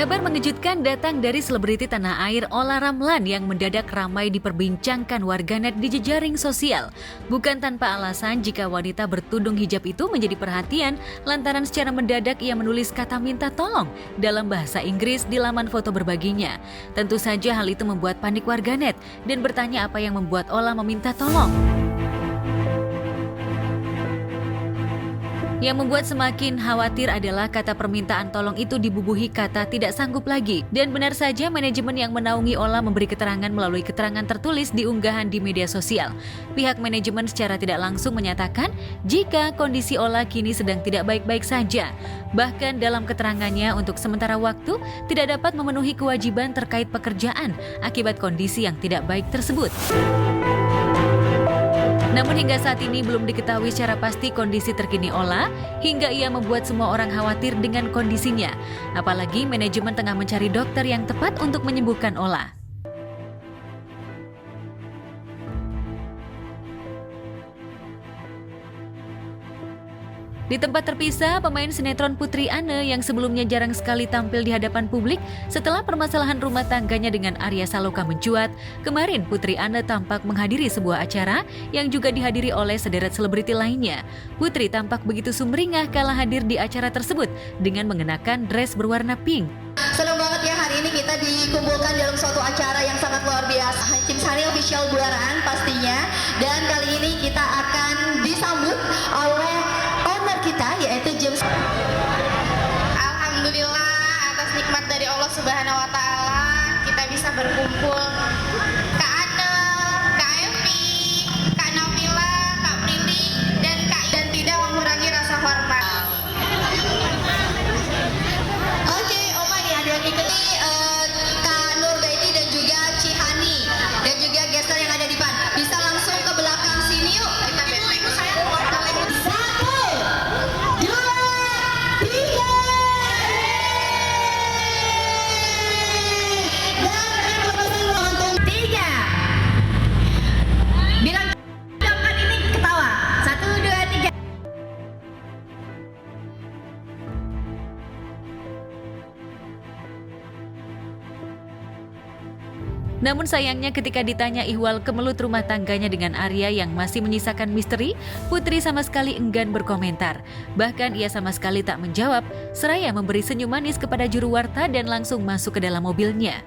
Kabar mengejutkan datang dari selebriti tanah air Olla Ramlan yang mendadak ramai diperbincangkan warganet di jejaring sosial. Bukan tanpa alasan jika wanita bertudung hijab itu menjadi perhatian lantaran secara mendadak ia menulis kata minta tolong dalam bahasa Inggris di laman foto berbaginya. Tentu saja hal itu membuat panik warganet dan bertanya apa yang membuat Olla meminta tolong. Yang membuat semakin khawatir adalah kata permintaan tolong itu dibubuhi kata tidak sanggup lagi. Dan benar saja manajemen yang menaungi Olla memberi keterangan melalui keterangan tertulis di unggahan di media sosial. Pihak manajemen secara tidak langsung menyatakan jika kondisi Olla kini sedang tidak baik-baik saja. Bahkan dalam keterangannya untuk sementara waktu tidak dapat memenuhi kewajiban terkait pekerjaan akibat kondisi yang tidak baik tersebut. Namun hingga saat ini belum diketahui secara pasti kondisi terkini Olla hingga ia membuat semua orang khawatir dengan kondisinya. Apalagi manajemen tengah mencari dokter yang tepat untuk menyembuhkan Olla. Di tempat terpisah, pemain sinetron Putri Anne yang sebelumnya jarang sekali tampil di hadapan publik setelah permasalahan rumah tangganya dengan Arya Saloka mencuat, kemarin Putri Anne tampak menghadiri sebuah acara yang juga dihadiri oleh sederet selebriti lainnya. Putri tampak begitu sumringah kala hadir di acara tersebut dengan mengenakan dress berwarna pink. Senang banget ya hari ini kita dikumpulkan dalam suatu acara yang sangat luar biasa. Tim Sari Official Buaran pastinya. Dan kali ini kita akan disambut oleh owner kita yaitu James. Alhamdulillah atas nikmat dari Allah Subhanahu wa taala kita bisa berkumpul. Kak Anne, Kak Evi, Kak Nabila, Kak Prilly dan Kak dan tidak mengurangi rasa hormat. Oke, Oma nih ada yang ikuti Kak Nurbaiti dan juga Cihani dan juga gestar yang ada di depan. Bisa langsung ke belakang sini yuk. Kita benteng saya. 1, 2, 3. Dan informasi untuk 3. Bilang dapat ini ketawa. 1, 2, 3. Namun sayangnya ketika ditanya ihwal kemelut rumah tangganya dengan Arya yang masih menyisakan misteri, Putri sama sekali enggan berkomentar. Bahkan ia sama sekali tak menjawab, seraya memberi senyum manis kepada juru warta dan langsung masuk ke dalam mobilnya.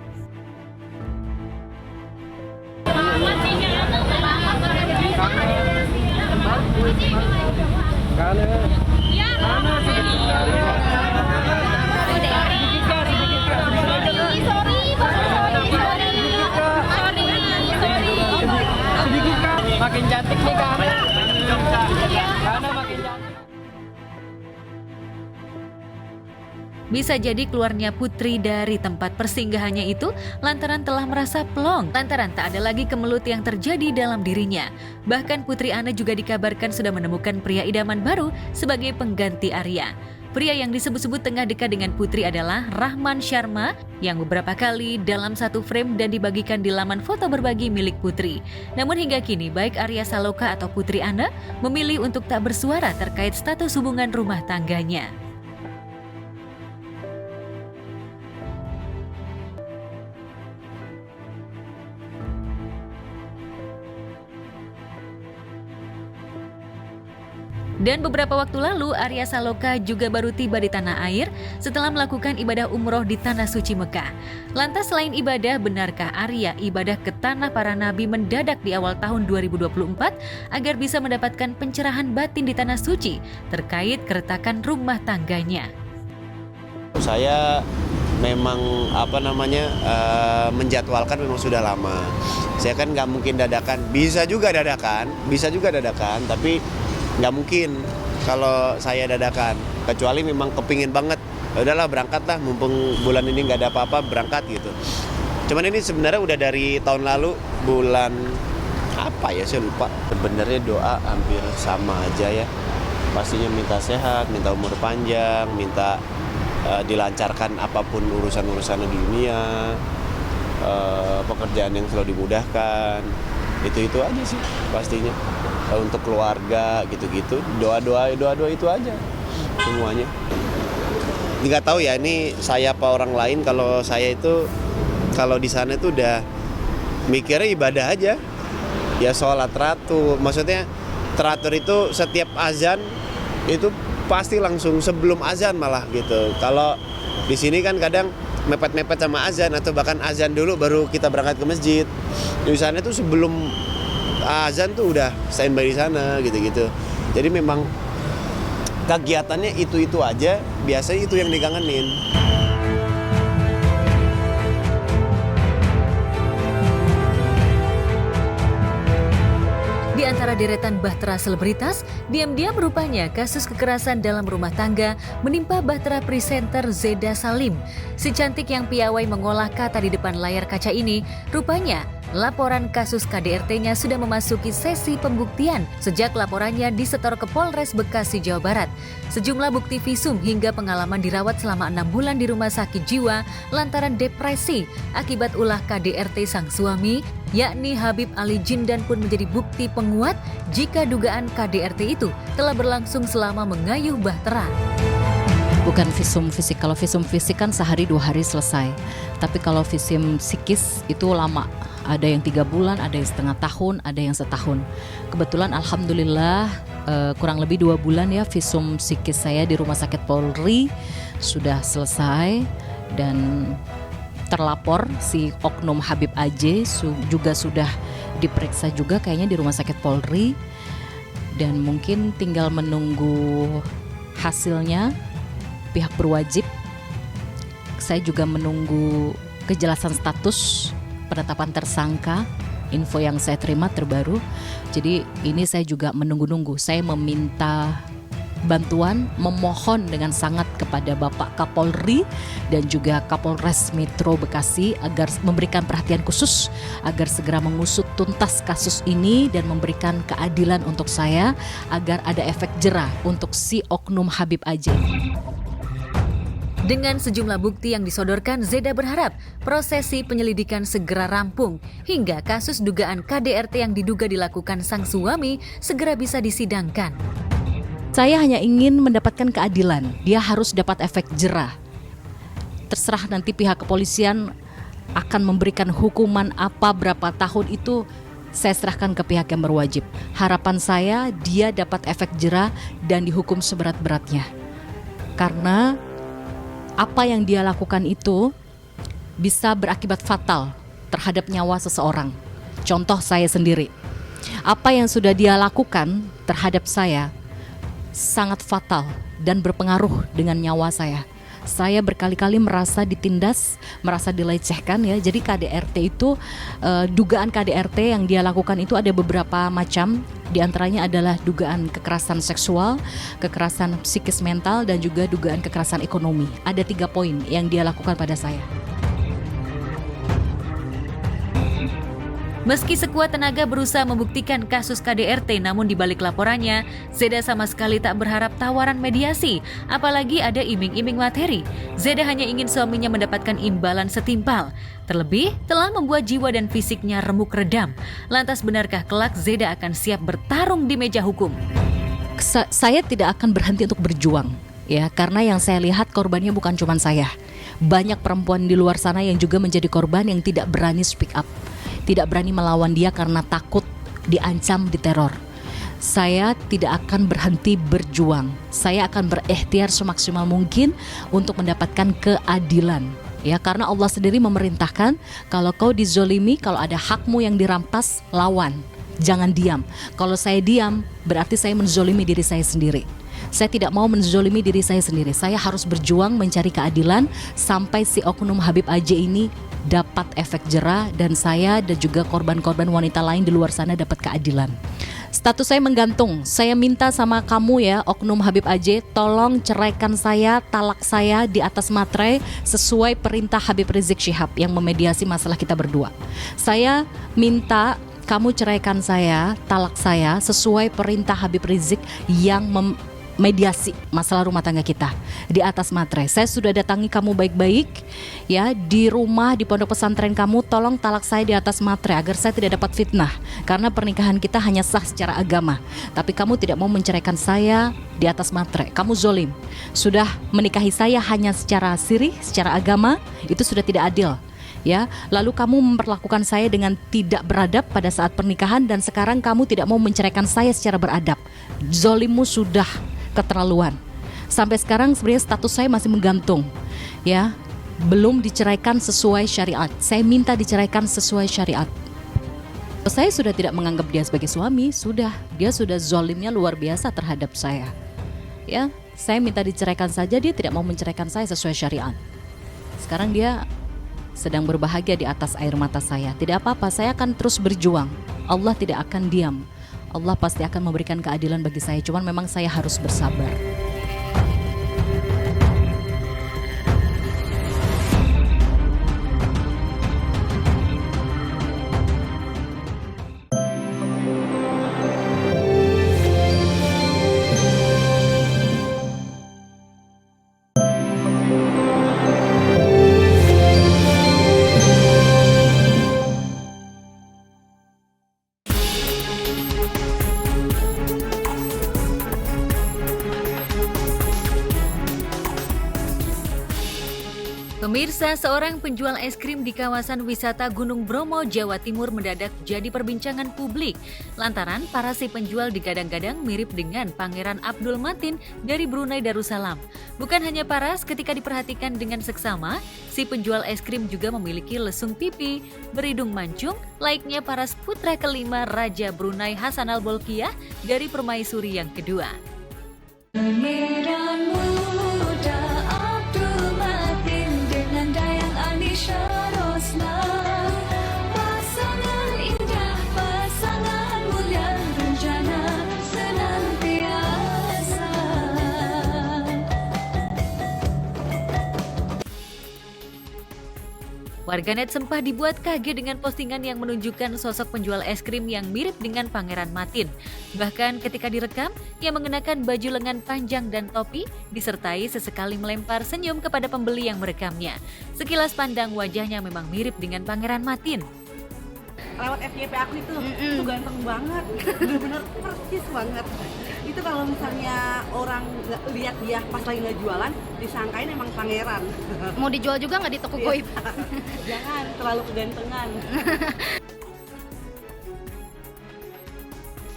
Makin cantik nih Kak Ana. Makin cantik. Bisa jadi keluarnya Putri dari tempat persinggahannya itu lantaran telah merasa plong, lantaran tak ada lagi kemelut yang terjadi dalam dirinya. Bahkan Putri Anne juga dikabarkan sudah menemukan pria idaman baru sebagai pengganti Arya. Pria yang disebut-sebut tengah dekat dengan Putri adalah Rahman Sharma yang beberapa kali dalam satu frame dan dibagikan di laman foto berbagi milik Putri. Namun hingga kini baik Arya Saloka atau Putri Anne memilih untuk tak bersuara terkait status hubungan rumah tangganya. Dan beberapa waktu lalu Arya Saloka juga baru tiba di tanah air setelah melakukan ibadah umroh di Tanah Suci Mekah. Lantas selain ibadah, benarkah Arya ibadah ke tanah para nabi mendadak di awal tahun 2024 agar bisa mendapatkan pencerahan batin di Tanah Suci terkait keretakan rumah tangganya? Saya memang menjadwalkan memang sudah lama. Saya kan nggak mungkin dadakan, bisa juga dadakan, tapi nggak mungkin kalau saya dadakan, kecuali memang kepingin banget. Udahlah berangkatlah, mumpung bulan ini nggak ada apa-apa, berangkat gitu. Cuman ini sebenarnya udah dari tahun lalu, bulan apa ya saya lupa. Sebenarnya doa hampir sama aja ya. Pastinya minta sehat, minta umur panjang, minta dilancarkan apapun urusan-urusan di dunia, pekerjaan yang selalu dimudahkan. Itu aja sih pastinya. Untuk keluarga gitu-gitu, doa-doa itu aja semuanya. nggak tahu ya ini saya apa orang lain, kalau saya itu kalau di sana itu udah mikirnya ibadah aja. Ya sholat teratur, maksudnya teratur itu setiap azan itu pasti langsung sebelum azan malah gitu. Kalau di sini kan kadang mepet-mepet sama azan atau bahkan azan dulu baru kita berangkat ke masjid. Di sana tuh sebelum azan tuh udah standby di sana gitu-gitu. Jadi memang kegiatannya itu aja, biasanya itu yang dikangenin. Di antara deretan bahtera selebritas, diam-diam rupanya kasus kekerasan dalam rumah tangga menimpa bahtera presenter Zeda Salim. Si cantik yang piawai mengolah kata di depan layar kaca ini, rupanya laporan kasus KDRT-nya sudah memasuki sesi pembuktian sejak laporannya disetor ke Polres Bekasi, Jawa Barat. Sejumlah bukti visum hingga pengalaman dirawat selama 6 bulan di rumah sakit jiwa lantaran depresi akibat ulah KDRT sang suami, yakni Habib Ali Jindan pun menjadi bukti penguat jika dugaan KDRT itu telah berlangsung selama mengayuh bahtera. Bukan visum fisik, kalau visum fisik kan sehari 2 hari selesai. Tapi kalau visum psikis itu lama. Ada yang 3 bulan, ada yang setengah tahun, ada yang setahun. Kebetulan alhamdulillah kurang lebih 2 bulan ya visum psikis saya di Rumah Sakit Polri sudah selesai. Dan terlapor si oknum Habib AJ juga sudah diperiksa juga kayaknya di Rumah Sakit Polri. Dan mungkin tinggal menunggu hasilnya pihak berwajib. Saya juga menunggu kejelasan status penetapan tersangka, info yang saya terima terbaru. Jadi ini saya juga menunggu-nunggu. Saya meminta bantuan, memohon dengan sangat kepada Bapak Kapolri dan juga Kapolres Metro Bekasi agar memberikan perhatian khusus agar segera mengusut tuntas kasus ini dan memberikan keadilan untuk saya agar ada efek jera untuk si oknum Habib AJ. Dengan sejumlah bukti yang disodorkan, Zeda berharap prosesi penyelidikan segera rampung hingga kasus dugaan KDRT yang diduga dilakukan sang suami segera bisa disidangkan. Saya hanya ingin mendapatkan keadilan, dia harus dapat efek jera. Terserah nanti pihak kepolisian akan memberikan hukuman apa berapa tahun itu saya serahkan ke pihak yang berwajib. Harapan saya dia dapat efek jera dan dihukum seberat-beratnya. Karena apa yang dia lakukan itu bisa berakibat fatal terhadap nyawa seseorang. Contoh saya sendiri. Apa yang sudah dia lakukan terhadap saya sangat fatal dan berpengaruh dengan nyawa saya. Saya berkali-kali merasa ditindas, merasa dilecehkan ya. Jadi KDRT itu dugaan KDRT yang dia lakukan itu ada beberapa macam. Di antaranya adalah dugaan kekerasan seksual, kekerasan psikis mental dan juga dugaan kekerasan ekonomi. Ada 3 poin yang dia lakukan pada saya. Meski sekuat tenaga berusaha membuktikan kasus KDRT, namun di balik laporannya, Zeda sama sekali tak berharap tawaran mediasi, apalagi ada iming-iming materi. Zeda hanya ingin suaminya mendapatkan imbalan setimpal. Terlebih, telah membuat jiwa dan fisiknya remuk redam. Lantas benarkah kelak Zeda akan siap bertarung di meja hukum? Saya tidak akan berhenti untuk berjuang, ya, karena yang saya lihat korbannya bukan cuma saya. Banyak perempuan di luar sana yang juga menjadi korban yang tidak berani speak up. Tidak berani melawan dia karena takut diancam, diteror. Saya tidak akan berhenti berjuang. Saya akan berikhtiar semaksimal mungkin untuk mendapatkan keadilan. Ya, karena Allah sendiri memerintahkan kalau kau dizolimi, kalau ada hakmu yang dirampas, lawan. Jangan diam. Kalau saya diam, berarti saya menzolimi diri saya sendiri. Saya tidak mau menzolimi diri saya sendiri. Saya harus berjuang mencari keadilan sampai si oknum Habib AJ ini dapat efek jera dan saya dan juga korban-korban wanita lain di luar sana dapat keadilan. Status saya menggantung. Saya minta sama kamu ya, oknum Habib AJ, tolong ceraikan saya, talak saya di atas materai sesuai perintah Habib Rizik Syihab yang memediasi masalah kita berdua. Saya minta kamu ceraikan saya, talak saya sesuai perintah Habib Rizik yang mediasi masalah rumah tangga kita di atas materai. Saya sudah datangi kamu baik-baik ya di rumah, di pondok pesantren kamu, tolong talak saya di atas materai agar saya tidak dapat fitnah. Karena pernikahan kita hanya sah secara agama, tapi kamu tidak mau menceraikan saya di atas materai. Kamu zolim. Sudah menikahi saya hanya secara sirih, secara agama, itu sudah tidak adil. Ya, lalu kamu memperlakukan saya dengan tidak beradab pada saat pernikahan, dan sekarang kamu tidak mau menceraikan saya secara beradab. Zolimmu sudah keterlaluan. Sampai sekarang sebenarnya status saya masih menggantung. Ya, belum diceraikan sesuai syariat. Saya minta diceraikan sesuai syariat. Saya sudah tidak menganggap dia sebagai suami, dia sudah zolimnya luar biasa terhadap saya. Ya, saya minta diceraikan saja, dia tidak mau menceraikan saya sesuai syariat. Sekarang dia sedang berbahagia di atas air mata saya. Tidak apa-apa, saya akan terus berjuang. Allah tidak akan diam. Allah pasti akan memberikan keadilan bagi saya. Cuman memang saya harus bersabar. Pemirsa, seorang penjual es krim di kawasan wisata Gunung Bromo, Jawa Timur mendadak jadi perbincangan publik lantaran para si penjual digadang-gadang mirip dengan Pangeran Abdul Matin dari Brunei Darussalam. Bukan hanya paras, ketika diperhatikan dengan seksama, si penjual es krim juga memiliki lesung pipi, beridung mancung, layaknya paras putra kelima Raja Brunei Hassanal Bolkiah dari Permaisuri yang kedua. Pangeran muda Abdul Matin dengan dayang Anisha Rosna, pasangan indah, pasangan mulia, rencana senantiasa. Warganet sempat dibuat kaget dengan postingan yang menunjukkan sosok penjual es krim yang mirip dengan Pangeran Matin. Bahkan ketika direkam, ia mengenakan baju lengan panjang dan topi, disertai sesekali melempar senyum kepada pembeli yang merekamnya. Sekilas pandang wajahnya memang mirip dengan Pangeran Matin. Lewat FYP aku itu ganteng banget, bener-bener persis banget. Itu kalau misalnya orang lihat dia pas lagi nggak jualan, disangkain emang pangeran. Mau dijual juga nggak di toko goib? Jangan terlalu kegantengan.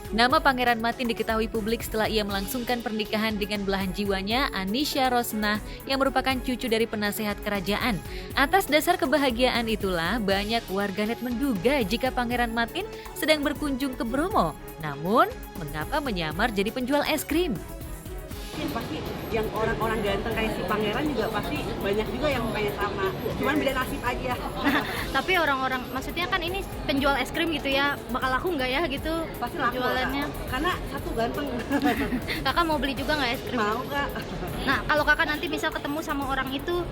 Nama Pangeran Matin diketahui publik setelah ia melangsungkan pernikahan dengan belahan jiwanya Anisha Rosnah yang merupakan cucu dari penasehat kerajaan. Atas dasar kebahagiaan itulah banyak warganet menduga jika Pangeran Matin sedang berkunjung ke Bromo. Namun, mengapa menyamar jadi penjual es krim? Pasti yang orang-orang ganteng kayak si pangeran juga pasti banyak juga yang pengen sama. Cuman beda nasib aja. Tapi orang-orang, maksudnya kan ini penjual es krim gitu ya, bakal laku nggak ya gitu Pasti laku jualannya? karena satu ganteng. Kakak mau beli juga nggak es krim? Mau Kak? Nah, kalau kakak nanti misal ketemu sama orang itu,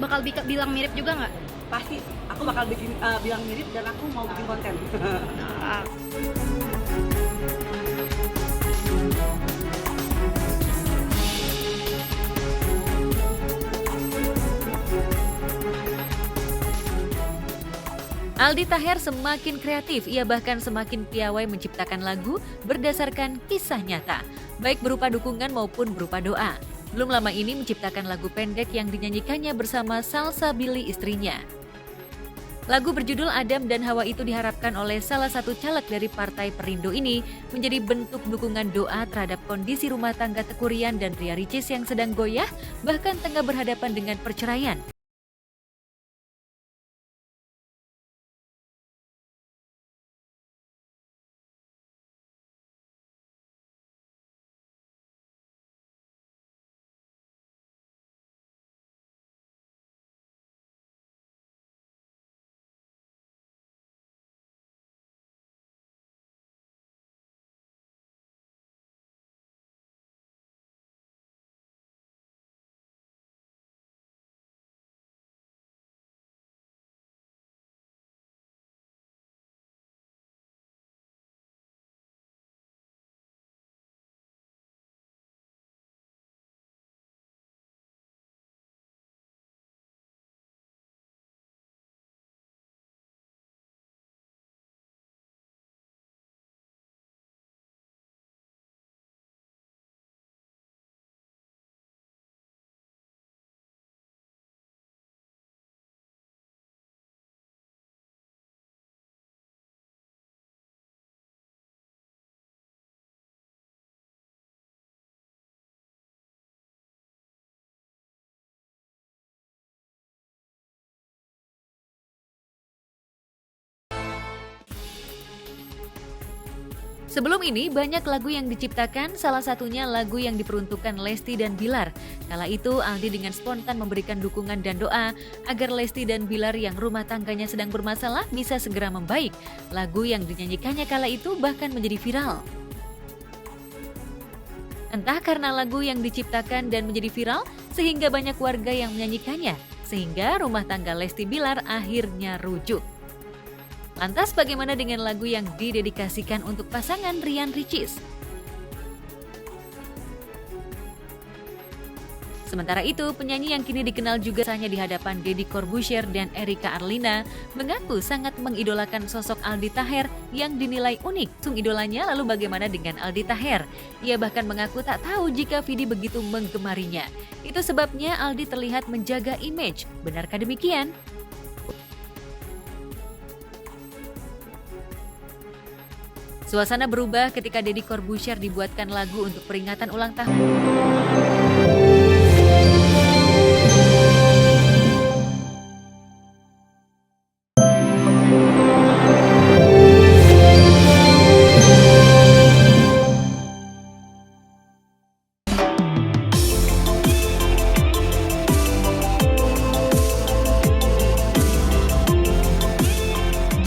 bakal bilang mirip juga nggak? Pasti aku bakal bilang mirip dan aku mau bikin konten. Aldi Taher semakin kreatif, ia bahkan semakin piawai menciptakan lagu berdasarkan kisah nyata, baik berupa dukungan maupun berupa doa. Belum lama ini menciptakan lagu pendek yang dinyanyikannya bersama Salsabili istrinya. Lagu berjudul Adam dan Hawa itu diharapkan oleh salah satu caleg dari Partai Perindo ini menjadi bentuk dukungan doa terhadap kondisi rumah tangga Teuku Ryan dan Ria Ricis yang sedang goyah, bahkan tengah berhadapan dengan perceraian. Sebelum ini banyak lagu yang diciptakan, salah satunya lagu yang diperuntukkan Lesti dan Bilar. Kala itu Aldi dengan spontan memberikan dukungan dan doa agar Lesti dan Bilar yang rumah tangganya sedang bermasalah bisa segera membaik. Lagu yang dinyanyikannya kala itu bahkan menjadi viral. Entah karena lagu yang diciptakan dan menjadi viral, sehingga banyak warga yang menyanyikannya, sehingga rumah tangga Lesti Bilar akhirnya rujuk. Lantas bagaimana dengan lagu yang didedikasikan untuk pasangan Rian Ricis? Sementara itu, penyanyi yang kini dikenal juga hanya di hadapan Deddy Corbuzier dan Erika Arlina mengaku sangat mengidolakan sosok Aldi Taher yang dinilai unik. Sung idolanya, lalu bagaimana dengan Aldi Taher? Ia bahkan mengaku tak tahu jika Vidi begitu menggemarinya. Itu sebabnya Aldi terlihat menjaga image. Benarkah demikian? Suasana berubah ketika Deddy Corbuzier dibuatkan lagu untuk peringatan ulang tahun.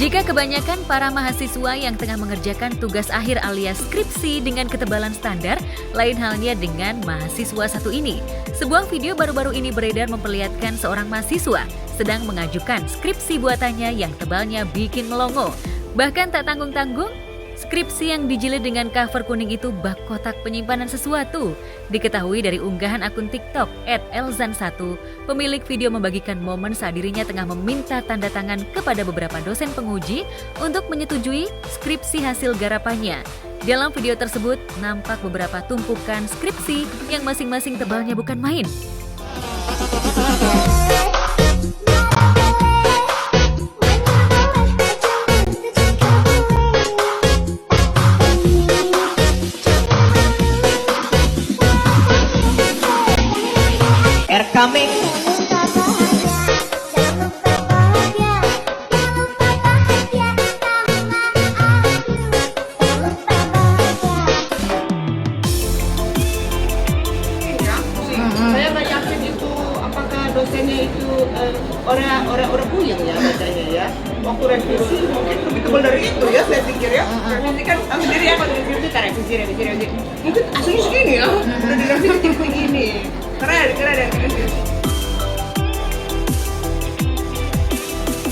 Jika kebanyakan para mahasiswa yang tengah mengerjakan tugas akhir alias skripsi dengan ketebalan standar, lain halnya dengan mahasiswa satu ini. Sebuah video baru-baru ini beredar memperlihatkan seorang mahasiswa sedang mengajukan skripsi buatannya yang tebalnya bikin melongo. Bahkan tak tanggung-tanggung, skripsi yang dijilid dengan cover kuning itu bak kotak penyimpanan sesuatu. Diketahui dari unggahan akun TikTok @elzan1, pemilik video membagikan momen saat dirinya tengah meminta tanda tangan kepada beberapa dosen penguji untuk menyetujui skripsi hasil garapannya. Dalam video tersebut, nampak beberapa tumpukan skripsi yang masing-masing tebalnya bukan main. Coming. Saya baca itu apakah dosennya itu orang puyeng ya bacanya ya. Waktu revisi mungkin lebih tebal dari itu ya saya pikir ya. Nanti kan sendiri ya kalau revisi kita revisi. Mungkin aslinya segini ya. Udah direvisi jadi segini. Keren.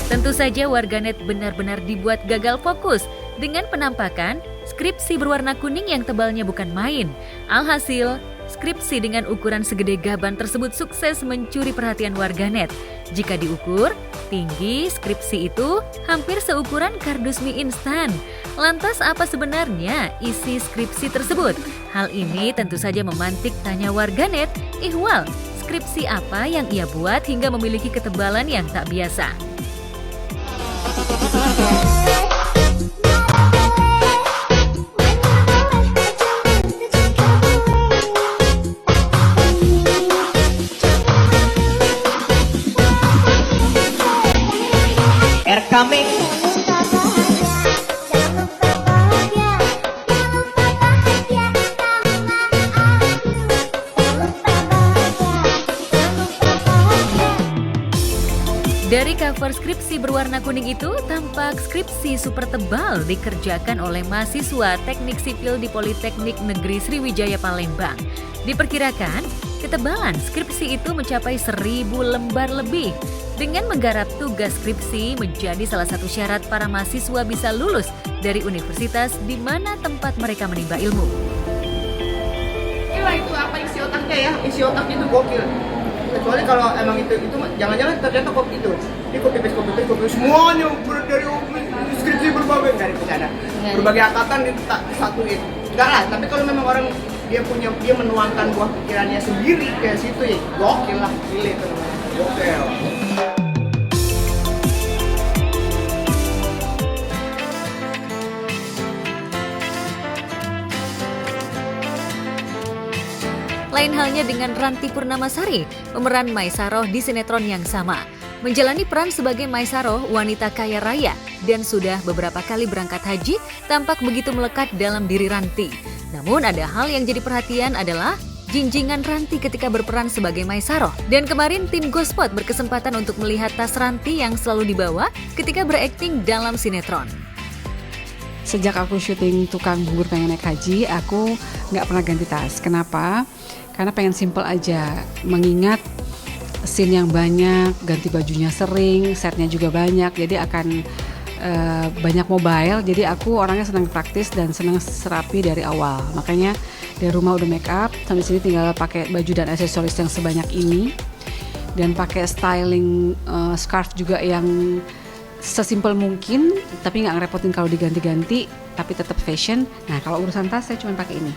Tentu saja warganet benar-benar dibuat gagal fokus dengan penampakan skripsi berwarna kuning yang tebalnya bukan main. Alhasil, skripsi dengan ukuran segede gaban tersebut sukses mencuri perhatian warganet. Jika diukur, tinggi skripsi itu hampir seukuran kardus mie instan. Lantas apa sebenarnya isi skripsi tersebut? Hal ini tentu saja memantik tanya warganet, ihwal, skripsi apa yang ia buat hingga memiliki ketebalan yang tak biasa? Coming. Dari cover skripsi berwarna kuning itu, tampak skripsi super tebal dikerjakan oleh mahasiswa Teknik Sipil di Politeknik Negeri Sriwijaya Palembang. Diperkirakan, ketebalan skripsi itu mencapai 1000 lembar lebih. Dengan menggarap tugas skripsi menjadi salah satu syarat para mahasiswa bisa lulus dari universitas di mana tempat mereka menimba ilmu. Gila itu apa isi otaknya ya? Isi otaknya itu gokil. Kecuali kalau emang itu jangan-jangan ternyata kopi itu. Ini kopi paste semuanya dari skripsi berbagai dari bercanda. Berbagai angkatan disatuin. Enggak lah, tapi kalau memang orang dia menuangkan buah pikirannya sendiri ke situ ya gokil lah, pilih itu namanya. Gokil. Lain halnya dengan Ranti Purnamasari, pemeran Maisaroh di sinetron yang sama. Menjalani peran sebagai Maesaroh, wanita kaya raya, dan sudah beberapa kali berangkat haji, tampak begitu melekat dalam diri Ranti. Namun ada hal yang jadi perhatian adalah jinjingan Ranti ketika berperan sebagai Maesaroh. Dan kemarin tim Gospot berkesempatan untuk melihat tas Ranti yang selalu dibawa ketika berakting dalam sinetron. Sejak aku syuting Tukang Bubur Pengen Naik Haji, aku nggak pernah ganti tas. Kenapa? Karena pengen simple aja, mengingat scene yang banyak, ganti bajunya sering, setnya juga banyak, jadi akan banyak mobile. Jadi aku orangnya senang praktis dan senang serapi dari awal. Makanya dari rumah udah make up, sampai sini tinggal pakai baju dan aksesoris yang sebanyak ini, dan pakai styling scarf juga yang sesimpel mungkin, tapi nggak ngerepotin kalau diganti-ganti, tapi tetap fashion. Nah kalau urusan tas saya cuma pakai ini.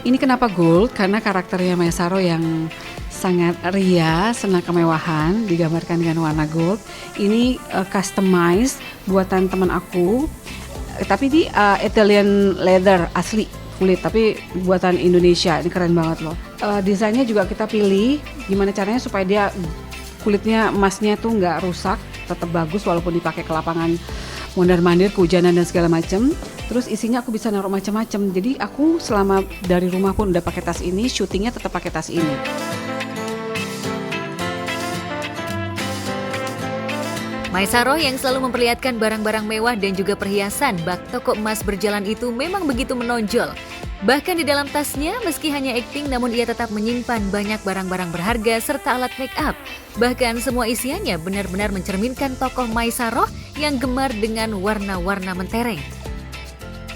Ini kenapa gold? Karena karakternya Maesaroh yang sangat ria, senang kemewahan, digambarkan dengan warna gold. Ini customized buatan teman aku, tapi di Italian leather asli kulit, tapi buatan Indonesia. Ini keren banget loh. Desainnya juga kita pilih gimana caranya supaya dia kulitnya emasnya tuh nggak rusak, tetap bagus walaupun dipakai ke lapangan mondar-mandir, kehujanan dan segala macam. Terus isinya aku bisa naruh macam-macam. Jadi aku selama dari rumah pun udah pakai tas ini, syutingnya tetap pakai tas ini. Maesaroh yang selalu memperlihatkan barang-barang mewah dan juga perhiasan bak toko emas berjalan itu memang begitu menonjol. Bahkan di dalam tasnya, meski hanya akting, namun ia tetap menyimpan banyak barang-barang berharga serta alat make up. Bahkan semua isiannya benar-benar mencerminkan tokoh Maesaroh yang gemar dengan warna-warna mentereng.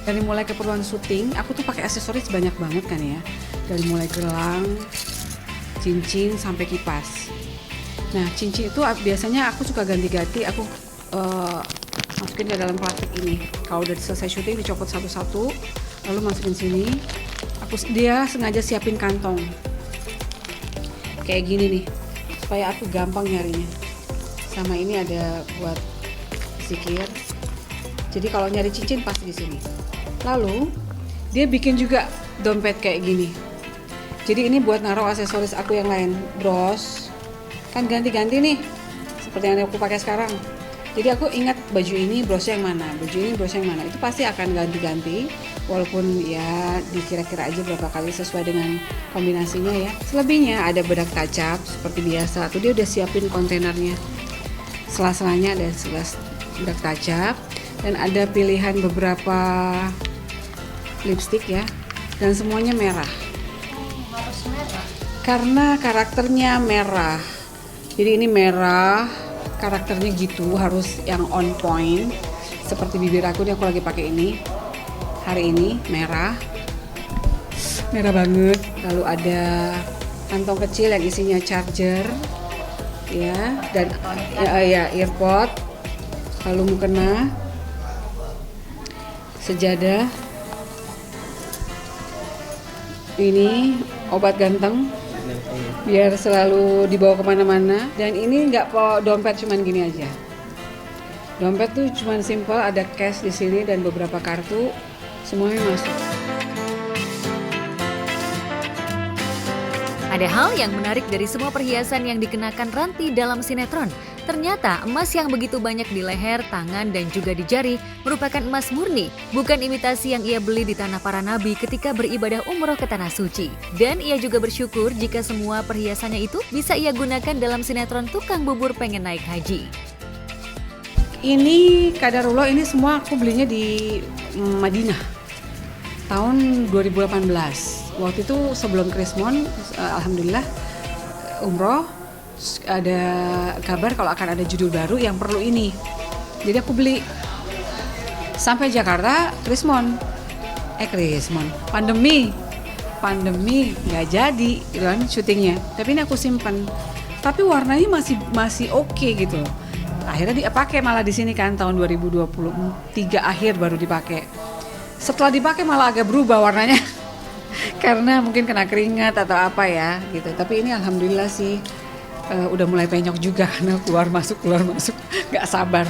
Dari mulai keperluan syuting, aku tuh pakai aksesoris banyak banget kan ya. Dari mulai gelang, cincin sampai kipas. Nah cincin itu biasanya aku suka ganti-ganti, aku masukin ke dalam plastik ini. Kalau udah selesai syuting dicopot satu-satu, lalu masukin sini. Dia sengaja siapin kantong kayak gini nih, supaya aku gampang nyarinya. Sama ini ada buat zikir. Jadi kalau nyari cincin pasti di sini. Lalu dia bikin juga dompet kayak gini. Jadi ini buat naruh aksesoris aku yang lain, bros. Kan ganti-ganti nih, seperti yang aku pakai sekarang. Jadi aku ingat baju ini brosnya yang mana, baju ini brosnya yang mana. Itu pasti akan ganti-ganti, walaupun ya dikira-kira aja berapa kali sesuai dengan kombinasinya ya. Selebihnya ada bedak tancap seperti biasa. Tuh dia udah siapin kontainernya. Sela-selanya ada bedak tancap dan ada pilihan beberapa lipstick ya, dan semuanya merah. Harus merah. Karena karakternya merah. Jadi ini merah, karakternya gitu, harus yang on point. Seperti bibir aku nih, aku lagi pakai ini. Hari ini merah. Merah banget. Lalu ada kantong kecil yang isinya charger. Ya, dan ya earpod. Lalu mukena. Sejadah. Ini obat ganteng biar selalu dibawa kemana-mana. Dan ini nggak dompet, cuman gini aja. Dompet tuh cuman simple, ada cash di sini dan beberapa kartu, semuanya masuk. Ada hal yang menarik dari semua perhiasan yang dikenakan Ranti dalam sinetron. Ternyata emas yang begitu banyak di leher, tangan, dan juga di jari merupakan emas murni, bukan imitasi yang ia beli di tanah para nabi ketika beribadah umroh ke Tanah Suci. Dan ia juga bersyukur jika semua perhiasannya itu bisa ia gunakan dalam sinetron Tukang Bubur Pengen Naik Haji. Ini kadarullah, ini semua aku belinya di Madinah tahun 2018. Waktu itu sebelum Krismon, alhamdulillah umroh, ada kabar kalau akan ada judul baru yang perlu ini. Jadi aku beli. Sampai Jakarta, Krismon, pandemi nggak jadi gitu kan syutingnya. Tapi ini aku simpan. Tapi warnanya masih oke gitu. Akhirnya dia pakai malah di sini kan tahun 2023 akhir baru dipakai. Setelah dipakai malah agak berubah warnanya. Karena mungkin kena keringat atau apa ya gitu. Tapi ini alhamdulillah sih udah mulai penyok juga karena keluar masuk nggak sabar.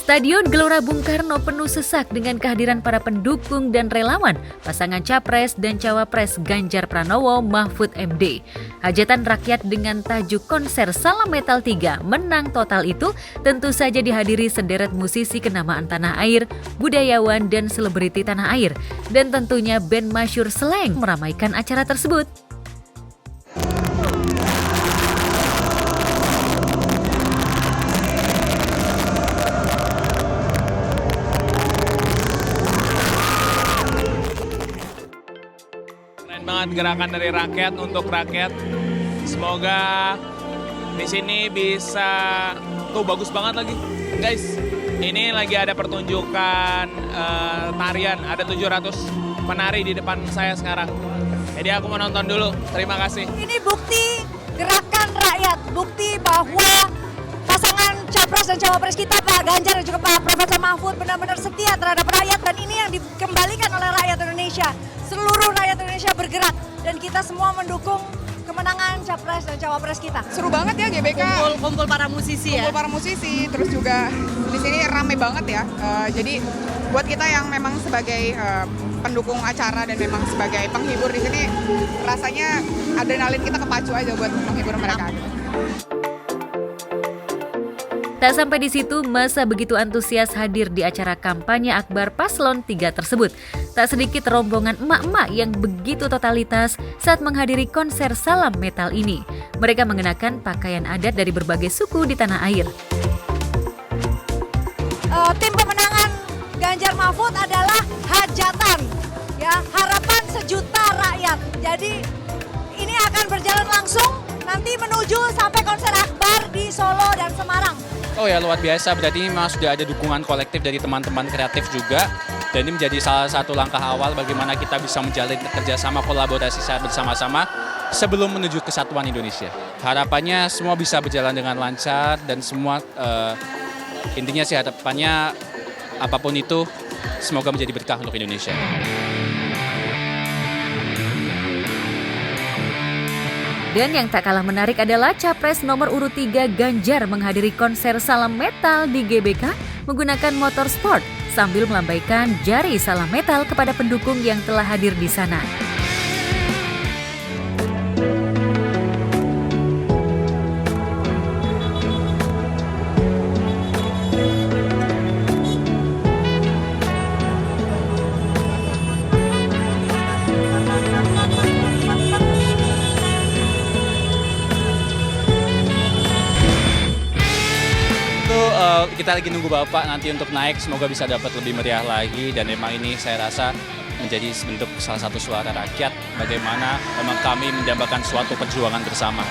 Stadion Gelora Bung Karno penuh sesak dengan kehadiran para pendukung dan relawan pasangan Capres dan Cawapres Ganjar Pranowo Mahfud MD. Hajatan rakyat dengan tajuk konser Salam Metal 3 menang total itu tentu saja dihadiri sederet musisi kenamaan tanah air, budayawan dan selebriti tanah air. Dan tentunya band masyhur Slank meramaikan acara tersebut. Banget gerakan dari rakyat untuk rakyat. Semoga di sini bisa bagus banget lagi. Guys, ini lagi ada pertunjukan tarian, ada 700 penari di depan saya sekarang. Jadi aku mau nonton dulu. Terima kasih. Ini bukti gerakan rakyat, bukti bahwa pasangan Capres dan Cawapres kita Pak Ganjar dan juga Pak Profesor Mahfud benar-benar setia terhadap rakyat, dan ini yang dikembalikan oleh rakyat Indonesia. Seluruh rakyat Indonesia bergerak dan kita semua mendukung kemenangan Capres dan Cawapres kita. Seru banget ya GBK. Kumpul para musisi ya. Kumpul para musisi, terus juga di sini rame banget ya. Jadi buat kita yang memang sebagai pendukung acara dan memang sebagai penghibur di sini, rasanya adrenalin kita kepacu aja buat menghibur mereka. Tak sampai di situ, masa begitu antusias hadir di acara kampanye akbar Paslon 3 tersebut. Tak sedikit rombongan emak-emak yang begitu totalitas saat menghadiri konser Salam Metal ini. Mereka mengenakan pakaian adat dari berbagai suku di tanah air. Tim pemenangan Ganjar Mahfud adalah hajatan, ya, harapan sejuta rakyat. Jadi ini akan berjalan langsung nanti menuju sampai konser akbar di Solo dan Semarang. Oh ya, luar biasa, berarti memang sudah ada dukungan kolektif dari teman-teman kreatif juga. Dan ini menjadi salah satu langkah awal bagaimana kita bisa menjalin kerjasama kolaborasi bersama-sama sebelum menuju kesatuan Indonesia. Harapannya semua bisa berjalan dengan lancar dan semua intinya sih harapannya apapun itu semoga menjadi berkah untuk Indonesia. Dan yang tak kalah menarik adalah Capres nomor urut 3 Ganjar menghadiri konser Salam Metal di GBK menggunakan motor sport sambil melambaikan jari salam metal kepada pendukung yang telah hadir di sana. Kita lagi nunggu Bapak nanti untuk naik, semoga bisa dapat lebih meriah lagi. Dan memang ini saya rasa menjadi bentuk salah satu suara rakyat bagaimana memang kami mendambakan suatu perjuangan bersama.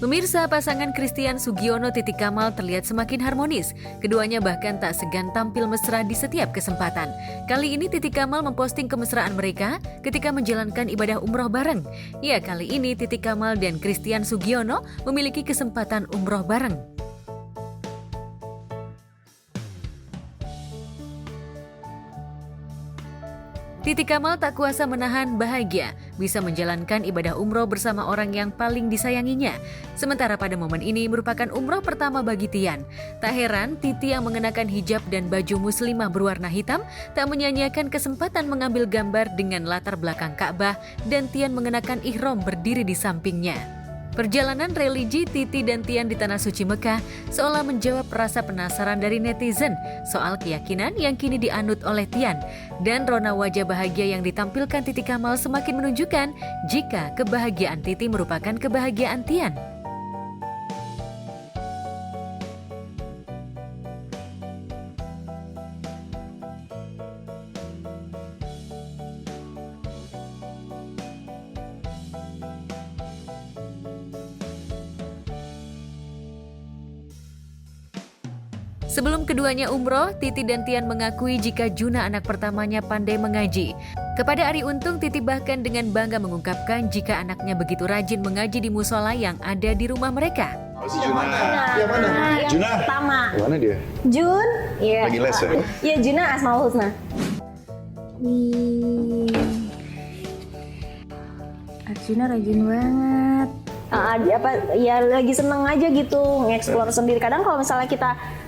Pemirsa, pasangan Christian Sugiono Titik Kamal terlihat semakin harmonis. Keduanya bahkan tak segan tampil mesra di setiap kesempatan. Kali ini Titik Kamal memposting kemesraan mereka ketika menjalankan ibadah umroh bareng. Ya, kali ini Titik Kamal dan Christian Sugiono memiliki kesempatan umroh bareng. Titik Kamal tak kuasa menahan bahagia bisa menjalankan ibadah umroh bersama orang yang paling disayanginya. Sementara pada momen ini merupakan umroh pertama bagi Tian. Tak heran Titi yang mengenakan hijab dan baju muslimah berwarna hitam tak menyanyiakan kesempatan mengambil gambar dengan latar belakang Ka'bah dan Tian mengenakan ihram berdiri di sampingnya. Perjalanan religi Titi dan Tian di Tanah Suci Mekah seolah menjawab rasa penasaran dari netizen soal keyakinan yang kini dianut oleh Tian. Dan rona wajah bahagia yang ditampilkan Titik Kamal semakin menunjukkan jika kebahagiaan Titi merupakan kebahagiaan Tian. Sebelum keduanya umroh, Titi dan Tian mengakui jika Juna anak pertamanya pandai mengaji. Kepada Ari Untung, Titi bahkan dengan bangga mengungkapkan jika anaknya begitu rajin mengaji di musola yang ada di rumah mereka. Si Juna. Yang mana? Juna. Pertama. Mana dia? Jun. Iya. Lagi les ya? Iya, Juna Asmaul Husna. Juna rajin banget. Ya lagi seneng aja gitu nge-explore sendiri. Kadang kalau misalnya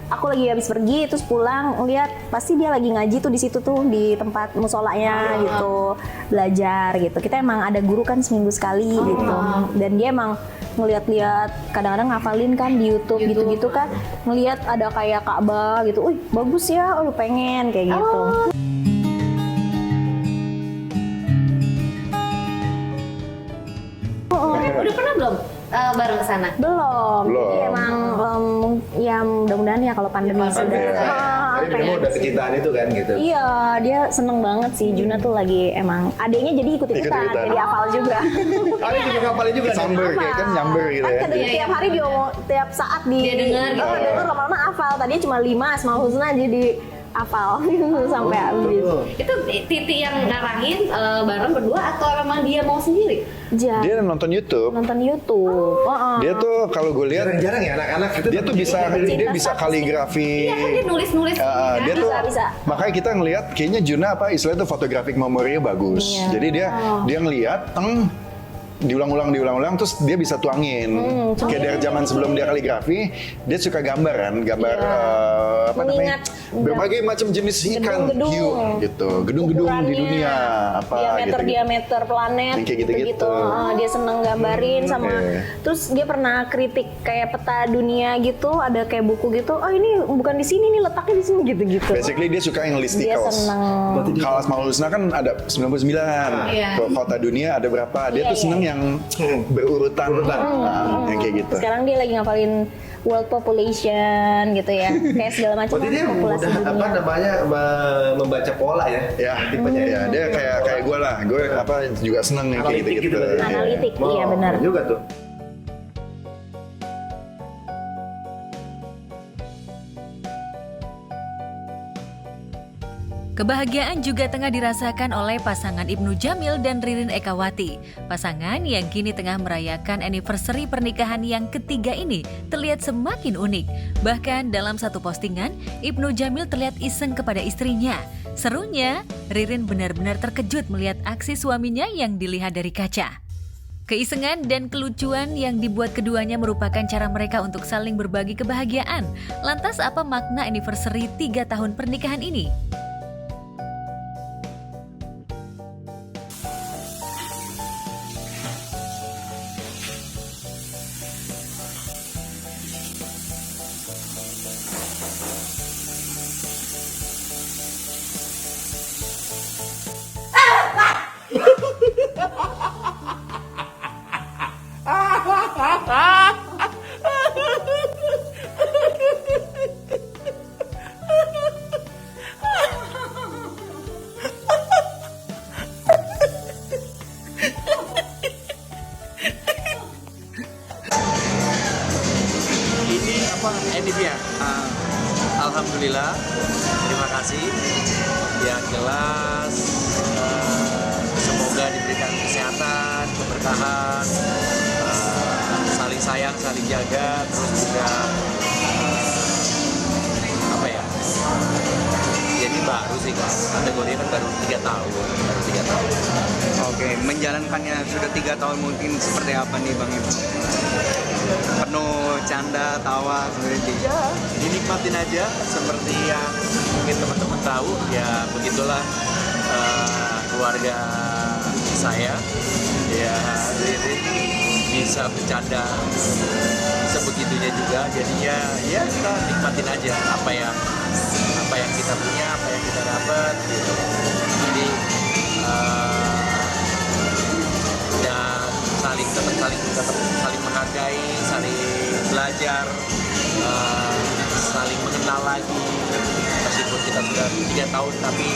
aku lagi habis pergi terus pulang lihat pasti dia lagi ngaji tuh di situ tuh di tempat musolanya gitu, belajar gitu. Kita emang ada guru kan seminggu sekali gitu, dan dia emang ngeliat-liat, kadang-kadang ngafalin kan di YouTube gitu-gitu kan, ngeliat ada kayak Ka'bah gitu, bagus ya, lu pengen kayak gitu. Udah pernah belum bareng ke sana? Belum. Jadi emang ya mudah-mudahan ya kalau pandemi sudah. Tapi memang udah kecintaan itu kan gitu. Iya, dia seneng banget sih. Juna tuh lagi emang adiknya jadi ikut-ikutan, jadi hafal juga. Ada juga ngapalin juga. Samber kayak kan nyamber gitu ya. Kan tiap hari tiap saat dia dengar gitu. Dia tuh lama-lama hafal. Tadinya cuma 5 Asmaul Husna jadi hafal sampai habis. Itu Titi yang ngarangin bareng berdua atau memang dia mau sendiri? Dia nonton YouTube. Dia tuh kalau gue lihat jarang ya anak-anak itu. Dia tuh bisa kaligrafi. Iya kan dia nulis-nulis. Dia tuh bisa. Makanya kita ngelihat kayaknya Juna istilahnya tuh photographic memory-nya bagus. Jadi dia ngelihat diulang-ulang terus dia bisa tuangin. Kayak dari zaman sebelum dia kaligrafi, dia suka gambar kan, apa namanya? Berbagai macam jenis ikan hiu gitu. Gedung-gedung di dunia diameter planet kayak gitu-gitu. Dia seneng gambarin sama terus dia pernah kritik kayak peta dunia gitu, ada kayak buku gitu. Oh, ini bukan di sini nih, letaknya di sini gitu-gitu. Basically dia suka yang listicles. Dia seneng. Kalau Asmaul Husna kan ada 99. Kalau kota dunia ada berapa? Dia tuh seneng yang berurutan, yang kayak gitu. Sekarang dia lagi ngapalin world population gitu ya, kayak segala macam populasi dunia. Apa namanya membaca pola ya? Ya, tipenya ya. Dia kayak gue lah. Gue juga seneng yang kayak gitu. Analitik, iya benar. Juga tuh. Kebahagiaan juga tengah dirasakan oleh pasangan Ibnu Jamil dan Ririn Ekawati. Pasangan yang kini tengah merayakan anniversary pernikahan yang ketiga ini terlihat semakin unik. Bahkan dalam satu postingan, Ibnu Jamil terlihat iseng kepada istrinya. Serunya, Ririn benar-benar terkejut melihat aksi suaminya yang dilihat dari kaca. Keisengan dan kelucuan yang dibuat keduanya merupakan cara mereka untuk saling berbagi kebahagiaan. Lantas apa makna anniversary 3 tahun pernikahan ini? Ini dia, alhamdulillah, terima kasih. Yang jelas, semoga diberikan kesehatan, keberkahan, saling sayang, saling jaga, terus juga jadi baru sih kan, kategorinya kan baru 3 tahun. Oke, menjalankannya sudah 3 tahun mungkin seperti apa nih Bang Ibu? Penuh canda, tawa, seperti ya dinikmatin aja seperti yang mungkin teman-teman tahu ya, begitulah keluarga saya ya. Ririn bisa bercanda sebegitunya juga, jadinya ya kita nikmatin aja apa yang kita punya, apa yang kita dapat gitu. Jadi dan saling menghargai, saling belajar, saling mengenal lagi. Meskipun kita sudah 3 tahun tapi